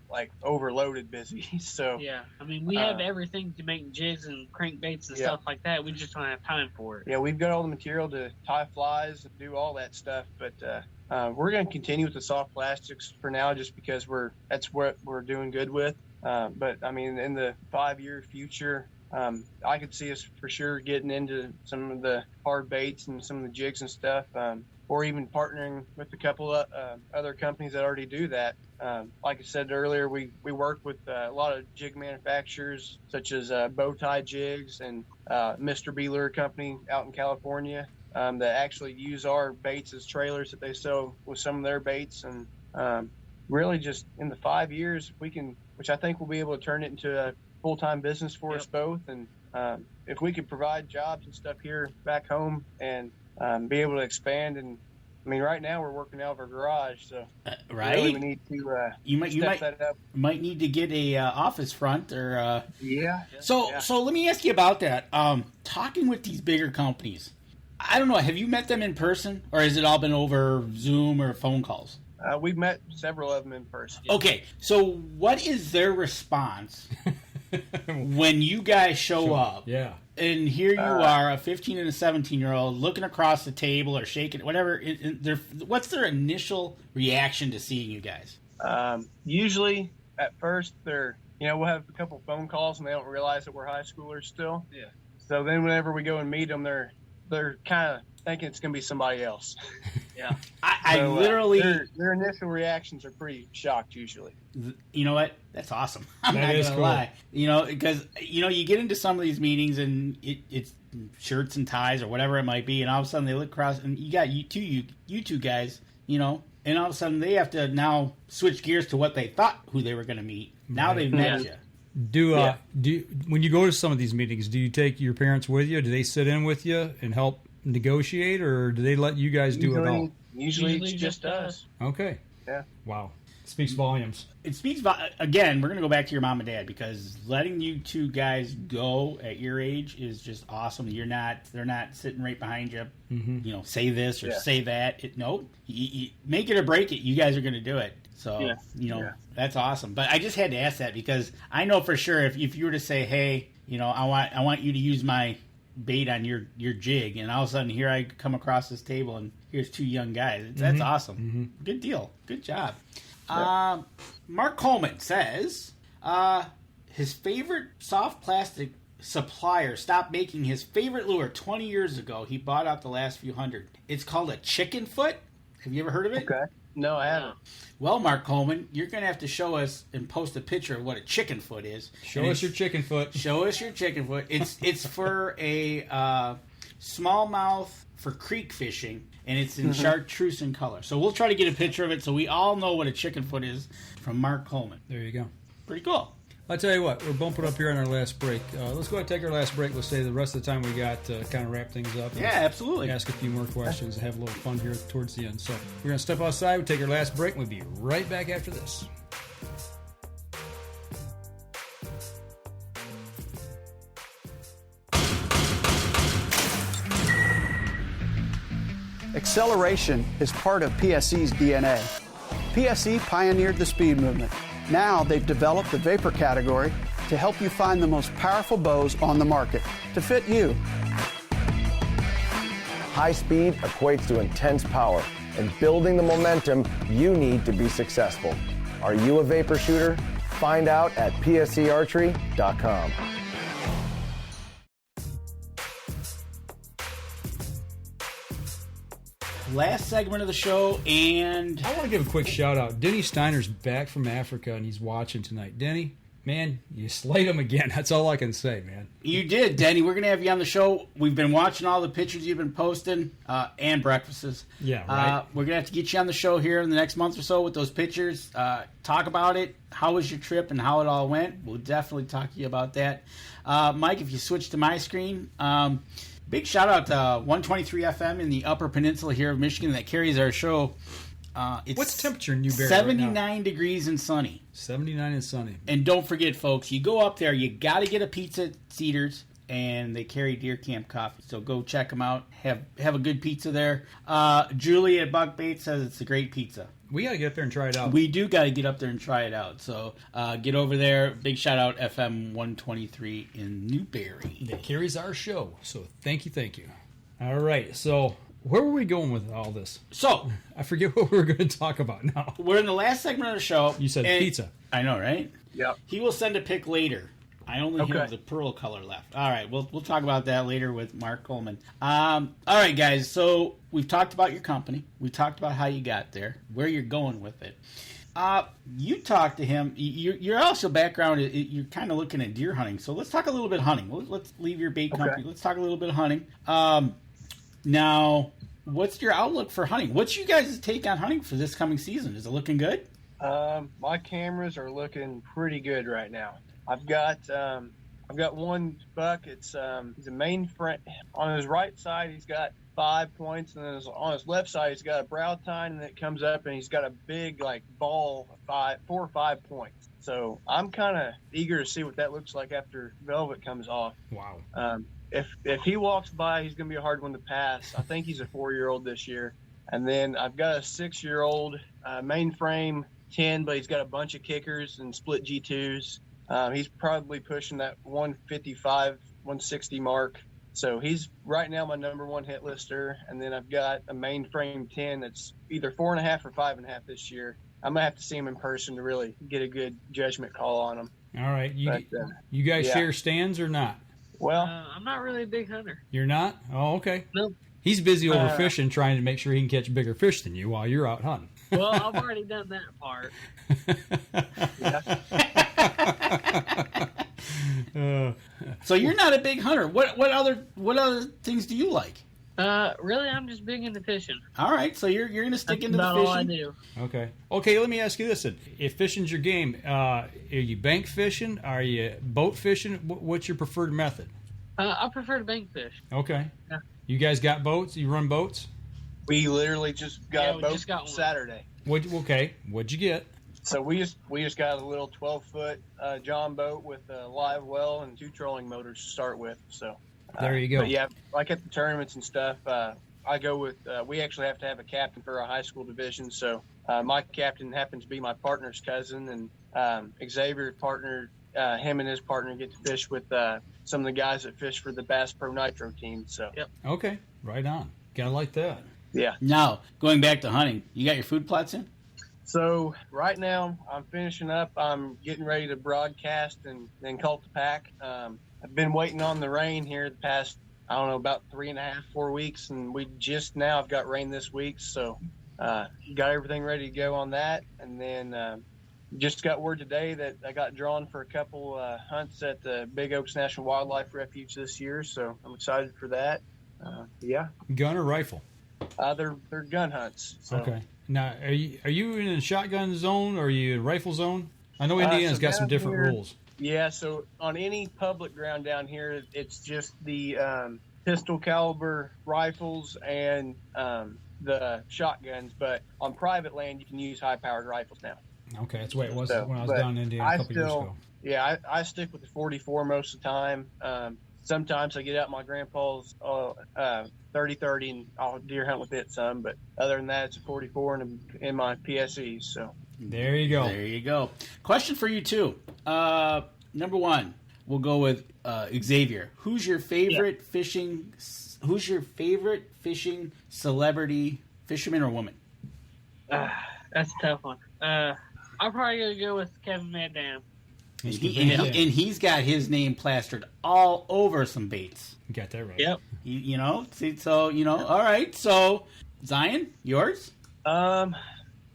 overloaded busy. So yeah, I mean we have everything to make jigs and crankbaits and stuff like that. We just don't have time for it. Yeah, we've got all the material to tie flies and do all that stuff, but we're going to continue with the soft plastics for now, just because that's what we're doing good with. But I mean, in the 5-year future, I could see us for sure getting into some of the hard baits and some of the jigs and stuff. Or even partnering with a couple of other companies that already do that. Like I said earlier, we work with a lot of jig manufacturers, such as Bowtie Jigs and Mr. B Lure Company out in California, that actually use our baits as trailers that they sell with some of their baits. And really just in the 5 years, which I think we'll be able to turn it into a full-time business for us both. And if we could provide jobs and stuff here back home and be able to expand. And I mean, right now we're working out of our garage, so right. Really we need to step that up. Might need to get a office front or So let me ask you about that. Talking with these bigger companies, I don't know. Have you met them in person, or has it all been over Zoom or phone calls? We've met several of them in person. Okay, so what is their response when you guys show up? Yeah. And here you are, a 15 and a 17-year-old, looking across the table or shaking, whatever. What's their initial reaction to seeing you guys? Usually, at first, we'll have a couple phone calls and they don't realize that we're high schoolers still. Yeah. So then whenever we go and meet them, they're kind of thinking it's going to be somebody else. Yeah. I literally... Their initial reactions are pretty shocked, usually. You know what? That's awesome. I'm not going to lie. Because, you get into some of these meetings and it's shirts and ties or whatever it might be, and all of a sudden they look across and you got you two guys, and all of a sudden they have to now switch gears to what they thought who they were going to meet. Now they've met you. Do when you go to some of these meetings, do you take your parents with you? Do they sit in with you and help negotiate, or do they let you guys do it all? Usually it's just us. Okay. Yeah. Wow. Speaks volumes. It speaks again, we're going to go back to your mom and dad, because letting you two guys go at your age is just awesome. They're not sitting right behind you, say this or say that. You make it or break it. You guys are going to do it. So, that's awesome. But I just had to ask that because I know for sure if you were to say, hey, I want you to use my bait on your jig, and all of a sudden here I come across this table and here's two young guys. That's awesome. Mm-hmm. Good deal. Good job. Yeah. Mark Coleman says his favorite soft plastic supplier stopped making his favorite lure 20 years ago. He bought out the last few hundred. It's called a chicken foot. Have you ever heard of it? Okay. No, I haven't. Well, Mark Coleman, you're going to have to show us and post a picture of what a chicken foot is. Show us your chicken foot. Show us your chicken foot. It's for a smallmouth for creek fishing, and it's in chartreuse in color. So we'll try to get a picture of it so we all know what a chicken foot is from Mark Coleman. There you go. Pretty cool. I'll tell you what, we're bumping up here on our last break. Let's go ahead and take our last break. We'll say the rest of the time we got to kind of wrap things up. Yeah, absolutely. Ask a few more questions and have a little fun here towards the end. So we're going to step outside, we'll take our last break, and we'll be right back after this. Acceleration is part of PSE's DNA. PSE pioneered the speed movement. Now they've developed the vapor category to help you find the most powerful bows on the market to fit you. High speed equates to intense power and building the momentum you need to be successful. Are you a vapor shooter? Find out at psearchery.com. Last segment of the show, and I want to give a quick shout out. Denny Steiner's back from Africa, and he's watching tonight. Denny, man, you slayed him again. That's all I can say, man. You did, Denny. We're going to have you on the show. We've been watching all the pictures you've been posting and breakfasts. Yeah, right. We're going to have to get you on the show here in the next month or so with those pictures. Talk about it. How was your trip and how it all went? We'll definitely talk to you about that. Mike, if you switch to my screen, big shout out to 123 FM in the Upper Peninsula here of Michigan that carries our show. It's what's the temperature in Newberry 79 right now? degrees and sunny. 79 and sunny. And don't forget, folks, you go up there, you got to get a pizza at Cedars, and they carry Deer Camp coffee. So go check them out. Have a good pizza there. Julie at Buck Baits says it's a great pizza. We got to get up there and try it out. We do got to get up there and try it out. So get over there. Big shout out FM 123 in Newberry. That carries our show. So thank you. All right. So where were we going with all this? So I forget what we were going to talk about now. We're in the last segment of the show. You said pizza. I know, right? Yep. He will send a pic later. I only have the pearl color left. All right, we'll talk about that later with Mark Coleman. All right, guys. So we've talked about your company. We talked about how you got there, where you're going with it. You talked to him. Your also background, you're kind of looking at deer hunting. So let's talk a little bit of hunting. Let's leave your bait company. Let's talk a little bit of hunting. Now, what's your outlook for hunting? What's you guys' take on hunting for this coming season? Is it looking good? My cameras are looking pretty good right now. I've got one buck. He's a main front. On his right side, he's got 5 points, and then on his left side, he's got a brow tine, and it comes up, and he's got a big ball of 4 or 5 points. So I'm kind of eager to see what that looks like after velvet comes off. Wow. If he walks by, he's gonna be a hard one to pass. I think he's a 4-year-old this year, and then I've got a 6-year-old mainframe 10, but he's got a bunch of kickers and split G2s. He's probably pushing that 155, 160 mark. So he's right now my number one hit lister. And then I've got a mainframe 10 that's either 4.5 or 5.5 this year. I'm going to have to see him in person to really get a good judgment call on him. All right. You guys share stands or not? Well, I'm not really a big hunter. You're not? Oh, okay. No. He's busy overfishing, trying to make sure he can catch bigger fish than you while you're out hunting. Well, I've already done that part. So you're not a big hunter. What other things do you like? Really, I'm just big into fishing. All right, so you're going to stick into the about fishing. all I do. Okay. Let me ask you this: then. If fishing's your game, are you bank fishing? Are you boat fishing? What's your preferred method? I prefer to bank fish. Okay. Yeah. You guys got boats? You run boats? We literally just got a boat got Saturday. What'd you get? So we just got a little 12-foot John boat with a live well and 2 trolling motors to start with. So there you go. But yeah, like at the tournaments and stuff, I go with. We actually have to have a captain for our high school division. So my captain happens to be my partner's cousin, and Xavier's partner. Him and his partner get to fish with some of the guys that fish for the Bass Pro Nitro team. So yep. Okay, right on. Gotta like that. Yeah. Now, going back to hunting, you got your food plots in? So right now I'm finishing up. I'm getting ready to broadcast and then call to pack. I've been waiting on the rain here the past, about 3.5, 4 weeks. And I've got rain this week. So got everything ready to go on that. And then just got word today that I got drawn for a couple hunts at the Big Oaks National Wildlife Refuge this year. So I'm excited for that. Yeah. Gun or rifle? They're gun hunts. So. Okay. Now, are you in a shotgun zone or are you in rifle zone? I know Indiana's got some different rules. Yeah, so on any public ground down here, it's just the pistol caliber rifles and the shotguns. But on private land, you can use high-powered rifles now. Okay, that's the way it was when I was down in Indiana a couple years ago. Yeah, I stick with the 44 most of the time. Sometimes I get out my grandpa's 30-30 and I'll deer hunt with it some. But other than that, it's a 44 in my PSEs. So there you go. There you go. Question for you too. Number one, we'll go with Xavier. Who's your favorite fishing? Who's your favorite fishing celebrity, fisherman or woman? That's a tough one. I'm probably gonna go with Kevin Van Dam. And he's got his name plastered all over some baits. You got that right. Yep. You know, see, so all right. So Zion, yours?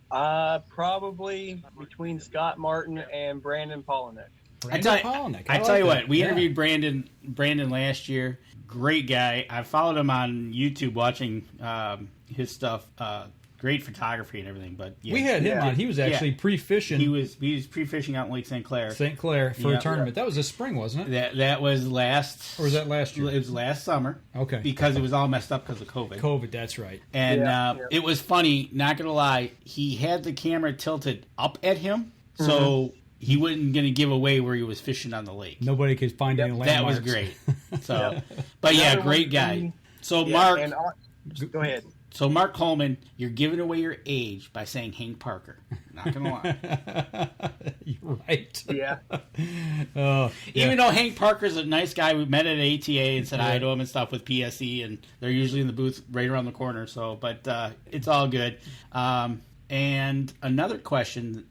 Probably between Scott Martin and Brandon Polinick. I tell you what, we interviewed Brandon last year. Great guy. I followed him on YouTube, watching his stuff. Great photography and everything. But yeah. We had him on. He was actually pre-fishing. He was pre-fishing out in Lake St. Clair. For a tournament. That was this spring, wasn't it? That was last. Or was that last year? It was last summer. Okay. Because it was all messed up because of COVID. That's right. And it was funny. Not gonna lie, he had the camera tilted up at him, so he wasn't gonna give away where he was fishing on the lake. Nobody could find any landmarks. That was great. So, but yeah, great guy. So Mark, go ahead. So Mark Coleman, you're giving away your age by saying Hank Parker. Not gonna lie. You're right. Yeah. Even though Hank Parker's a nice guy, we met at ATA and said hi to him and stuff with PSE, and they're usually in the booth right around the corner. So, but it's all good. And another question.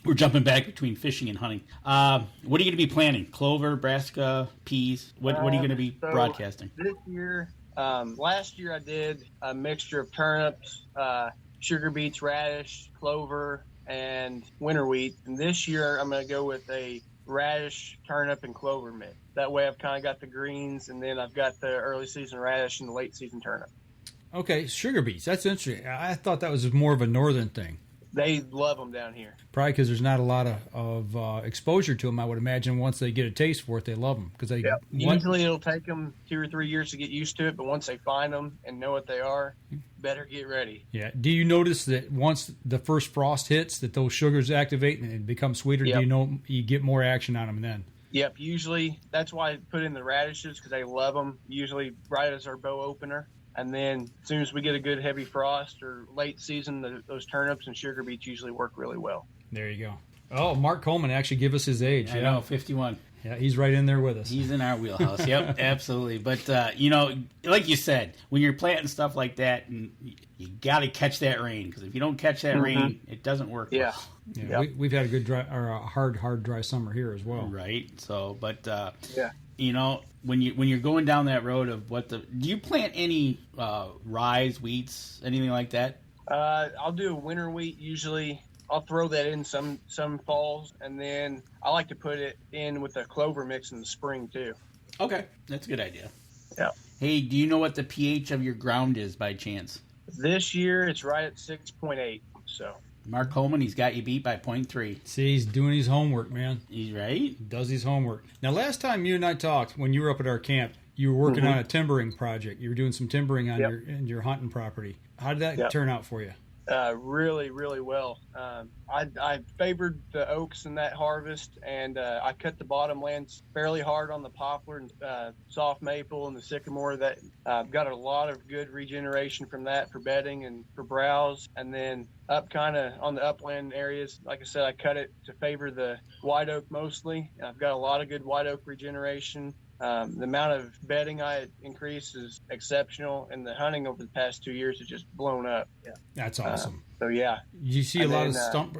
We're jumping back between fishing and hunting. What are you going to be planting? Clover, brassica, peas? What are you going to be broadcasting? This year, last year I did a mixture of turnips, sugar beets, radish, clover, and winter wheat. And this year I'm going to go with a radish, turnip, and clover mix. That way I've kind of got the greens, and then I've got the early season radish and the late season turnip. Okay, sugar beets. That's interesting. I thought that was more of a northern thing. They love them down here. Probably because there's not a lot of exposure to them. I would imagine once they get a taste for it, they love them. Because usually it'll take them 2 or 3 years to get used to it, but once they find them and know what they are, better get ready. Yeah. Do you notice that once the first frost hits, that those sugars activate and it becomes sweeter? Yep. Do you know you get more action on them then? Yep. Usually that's why I put in the radishes, because they love them. Usually right as our bow opener. And then as soon as we get a good heavy frost or late season, those turnips and sugar beets usually work really well. There you go. Oh, Mark Coleman actually give us his age. I know, 51. Yeah, he's right in there with us. He's in our wheelhouse. Yep, absolutely. But, like you said, when you're planting stuff like that, and you got to catch that rain. Because if you don't catch that rain, it doesn't work well. Yeah, we've had a good dry, or a hard dry summer here as well. Right. So, but when you're going down that road of do you plant any rye, wheats, anything like that? I'll do a winter wheat usually. I'll throw that in some falls, and then I like to put it in with a clover mix in the spring too. Okay, that's a good idea. Yeah. Hey, do you know what the pH of your ground is by chance? This year it's right at 6.8. So Mark Coleman, he's got you beat by 0.3. See, he's doing his homework, man. He's right. He does his homework. Now, last time you and I talked, when you were up at our camp, you were working on a timbering project. You were doing some timbering on your hunting property. How did that turn out for you? Really, really well. I favored the oaks in that harvest, and I cut the bottom lands fairly hard on the poplar and soft maple and the sycamore. That got a lot of good regeneration from that for bedding and for browse. And then up kind of on the upland areas, like I said, I cut it to favor the white oak mostly. I've got a lot of good white oak regeneration. The amount of bedding I increased is exceptional, and the hunting over the past 2 years has just blown up. Yeah, that's awesome. So yeah, you see a lot of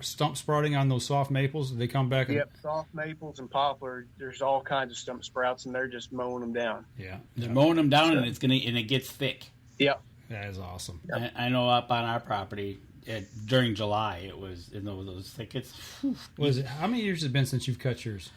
stump sprouting on those soft maples. They come back. Soft maples and poplar. There's all kinds of stump sprouts, and they're just mowing them down. Yeah, they're mowing them down, and it gets thick. Yep, that is awesome. Yep. I know up on our property. During July, it was in those thickets. Was it? How many years has it been since you've cut yours?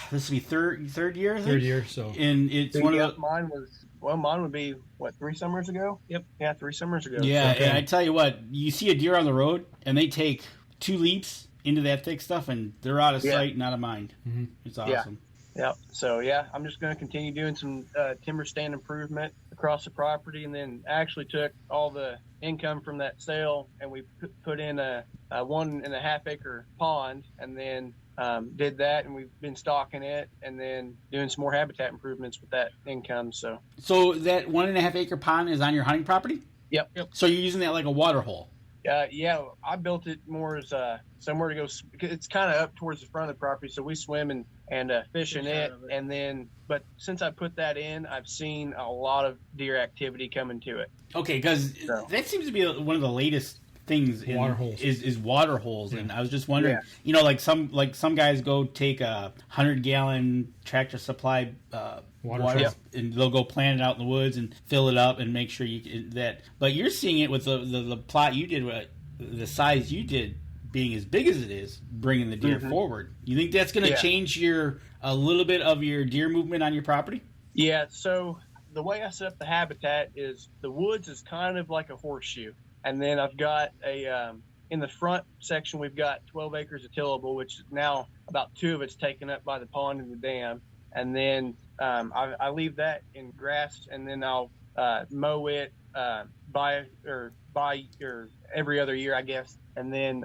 This will be third year. I think? Third year. So, and it's one of the, mine would be 3 summers ago. Yep. Yeah, 3 summers ago. Yeah, okay. And I tell you what, you see a deer on the road, and they take 2 leaps, into that thick stuff, and they're out of Yeah. sight and out of mind. Mm-hmm. It's awesome. Yeah. So I'm just going to continue doing some timber stand improvement across the property, and then actually took all the income from that sale and we put in a 1.5 acre pond, and then did that, and we've been stocking it, and then doing some more habitat improvements with that income. So that 1.5 acre pond is on your hunting property? Yep. So you're using that like a water hole? Yeah, I built it more as somewhere to go. It's kind of up towards the front of the property, so we swim and fish in it. And then, but since I put that in, I've seen a lot of deer activity coming to it. Okay, because that seems to be one of the latest things in water holes. Is water holes. Yeah. And I was just wondering, like some guys go take a 100-gallon Tractor Supply water and they'll go plant it out in the woods and fill it up and make sure that. But you're seeing it with the plot you did, the size you did being as big as it is, bringing the deer forward. You think that's going to change a little bit of your deer movement on your property? Yeah. So the way I set up the habitat is the woods is kind of like a horseshoe. And then I've got in the front section, we've got 12 acres of tillable, which now about 2 of it's taken up by the pond and the dam. And then I leave that in grass, and then I'll mow it by every other year, I guess. And then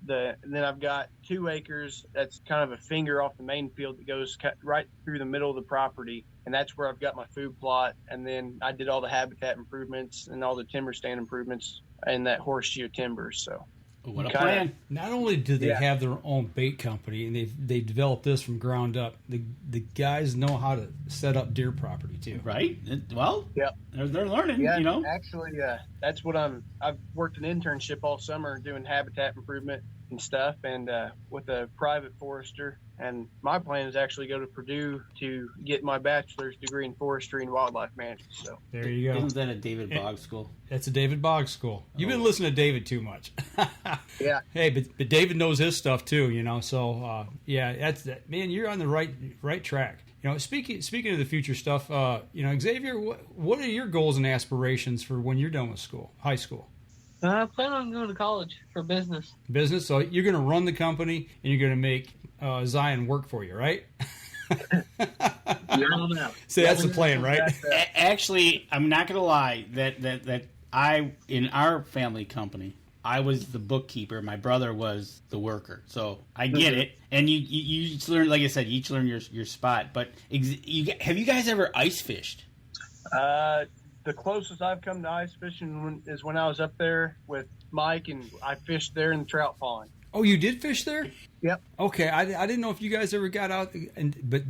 then I've got 2 acres that's kind of a finger off the main field that goes right through the middle of the property, and that's where I've got my food plot. And then I did all the habitat improvements and all the timber stand improvements in that horseshoe timber. So what a plan! Not only do they have their own bait company, and they developed this from ground up, the guys know how to set up deer property too. Right? Well, they're learning. Yeah, you know. Actually, that's what I've worked an internship all summer doing habitat improvement and stuff, and with a private forester. And my plan is actually go to Purdue to get my bachelor's degree in forestry and wildlife management. So there you go. Isn't that a David Boggs school? That's a David Boggs school. You've been listening to David too much. Yeah. Hey, but David knows his stuff too, you know. So that's that. Man, you're on the right track. You know, speaking of the future stuff, Xavier, what are your goals and aspirations for when you're done with school, high school? I plan on going to college for business. Business. So you're going to run the company, and you're going to make Zion work for you, right? So that's the plan, right? Actually, I'm not going to lie. That I, in our family company, I was the bookkeeper. My brother was the worker. So I get it. And you each learn, like I said, you each learn your spot. But have you guys ever ice fished? The closest I've come to ice fishing is when I was up there with Mike, and I fished there in the trout pond. Oh, you did fish there? Yep. Okay, I didn't know if you guys ever got out, but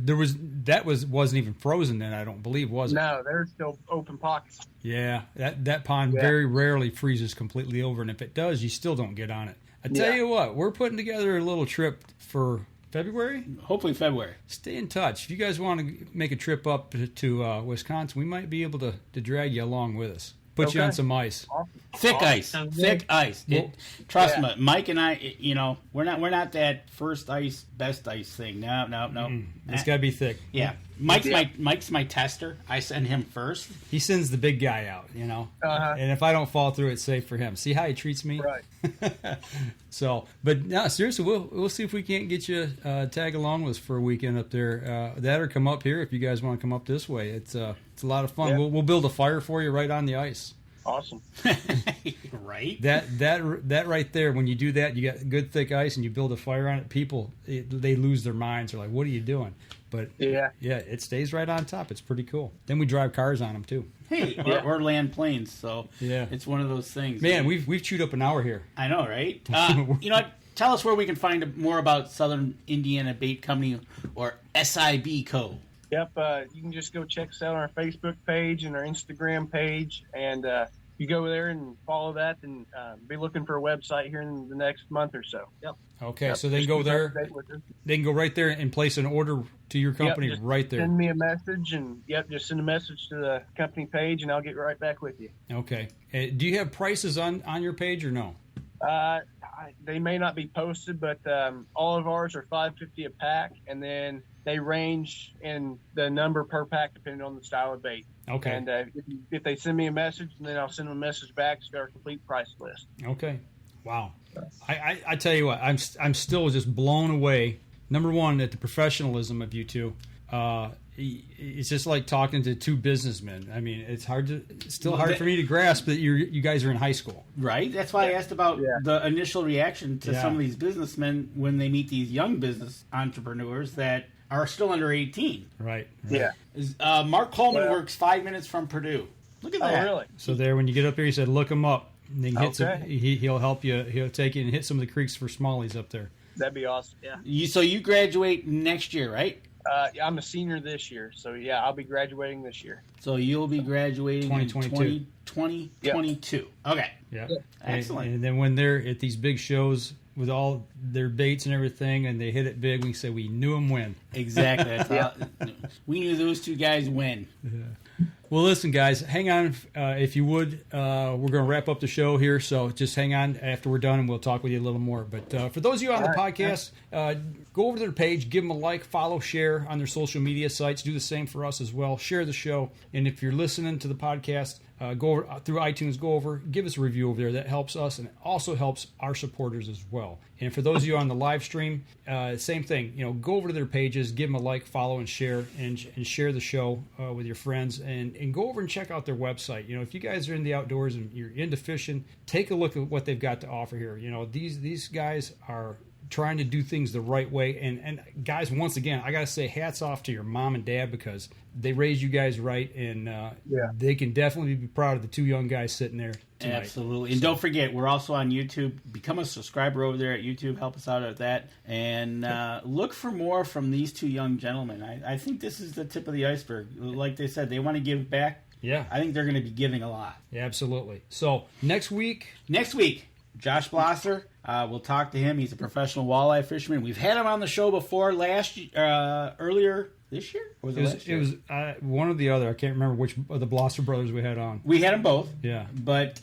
wasn't even frozen then. I don't believe, was it? No, there's still open pockets. Yeah, that pond very rarely freezes completely over, and if it does, you still don't get on it. I tell you what, we're putting together a little trip for February? Hopefully February. Stay in touch. If you guys want to make a trip up to Wisconsin, we might be able to drag you along with us. Put you on some ice. Awesome. Thick ice. Trust me, Mike and I, we're not that first ice, best ice thing. No. It's got to be thick. Yeah. Mike's my tester. I send him first. He sends the big guy out, And if I don't fall through, it's safe for him. See how he treats me? Right. So, but no, seriously, we'll see if we can't get you tag along with us for a weekend up there. That or come up here if you guys want to come up this way. It's a lot of fun. Yeah. We'll build a fire for you right on the ice. Awesome. Right? That right there, when you do that, you got good thick ice and you build a fire on it, people, they lose their minds. They're like, what are you doing? But yeah, it stays right on top. It's pretty cool. Then we drive cars on them too. Hey, or land planes. So it's one of those things. Man, we've chewed up an hour here. I know, right? Tell us where we can find more about Southern Indiana Bait Company or SIB Co. Yep, you can just go check us out on our Facebook page and our Instagram page, and you go there and follow that, and be looking for a website here in the next month or so. Yep. Okay, so they can go there. They can go right there and place an order to your company right there. Send me a message, and just send a message to the company page, and I'll get right back with you. Okay. Do you have prices on your page or no? They may not be posted, but all of ours are $5.50 a pack, and then they range in the number per pack depending on the style of bait. Okay. And if they send me a message, then I'll send them a message back. It's got our complete price list. Okay. Wow. I tell you what, I'm still just blown away. Number one, at the professionalism of you two. It's just like talking to two businessmen. I mean, it's still hard for me to grasp that you guys are in high school. Right. That's why I asked about the initial reation to some of these businessmen when they meet these young business entrepreneurs that are still under 18. Right. Yeah. Mark Coleman works 5 minutes from Purdue. Look at that. Oh, really? So there, when you get up there, he said, look him up. And then he'll help you. He'll take you and hit some of the creeks for smallies up there. That'd be awesome. Yeah. So you graduate next year, right? I'm a senior this year, so yeah, I'll be graduating this year. So you'll be graduating 2022. 2022. Yep. Okay. Yeah. Excellent. And then when they're at these big shows with all their baits and everything, and they hit it big, we say we knew them win. Exactly. That's we knew those two guys win. Yeah. Well, listen, guys, hang on if you would. We're going to wrap up the show here, so just hang on after we're done, and we'll talk with you a little more. But for those of you on the podcast, go over to their page, give them a like, follow, share on their social media sites. Do the same for us as well. Share the show. And if you're listening to the podcast, go over through iTunes, give us a review over there. That helps us, and it also helps our supporters as well. And for those of you on the live stream, same thing. Go over to their pages, give them a like, follow, and share, and share the show with your friends, and go over and check out their website. If you guys are in the outdoors and you're into fishing, take a look at what they've got to offer here. These guys are trying to do things the right way. And guys, once again, I got to say hats off to your mom and dad, because they raised you guys right, and they can definitely be proud of the two young guys sitting there tonight. Absolutely. And don't forget, we're also on YouTube. Become a subscriber over there at YouTube. Help us out at that. And look for more from these two young gentlemen. I think this is the tip of the iceberg. Like they said, they want to give back. Yeah. I think they're going to be giving a lot. Yeah, absolutely. So next week, Josh Blosser. We'll talk to him. He's a professional walleye fisherman. We've had him on the show before earlier this year? Or was it last year? It was one or the other. I can't remember which of the Blosser brothers we had on. We had them both. Yeah. But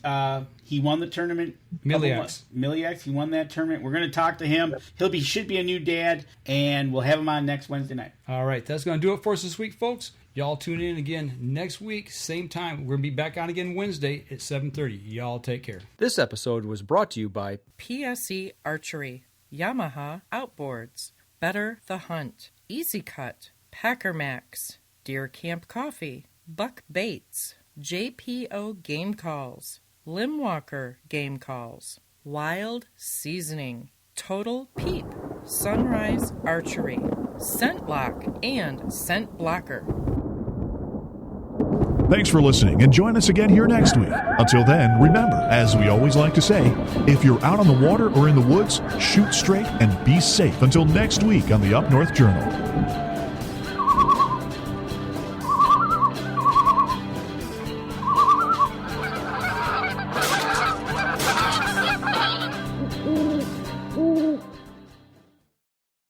he won the tournament. Miliax. He won that tournament. We're going to talk to him. He should be a new dad, and we'll have him on next Wednesday night. All right. That's going to do it for us this week, folks. Y'all tune in again next week, same time. We're going to be back on again Wednesday at 7:30. Y'all take care. This episode was brought to you by PSE Archery, Yamaha Outboards, Better the Hunt, Easy Cut, Packer Max, Deer Camp Coffee, Buck Baits, JPO Game Calls, Limwalker Game Calls, Wild Seasoning, Total Peep, Sunrise Archery, Scent Lock, and Scent Blocker. Thanks for listening, and join us again here next week. Until then, remember, as we always like to say, if you're out on the water or in the woods, shoot straight and be safe. Until next week on the Up North Journal.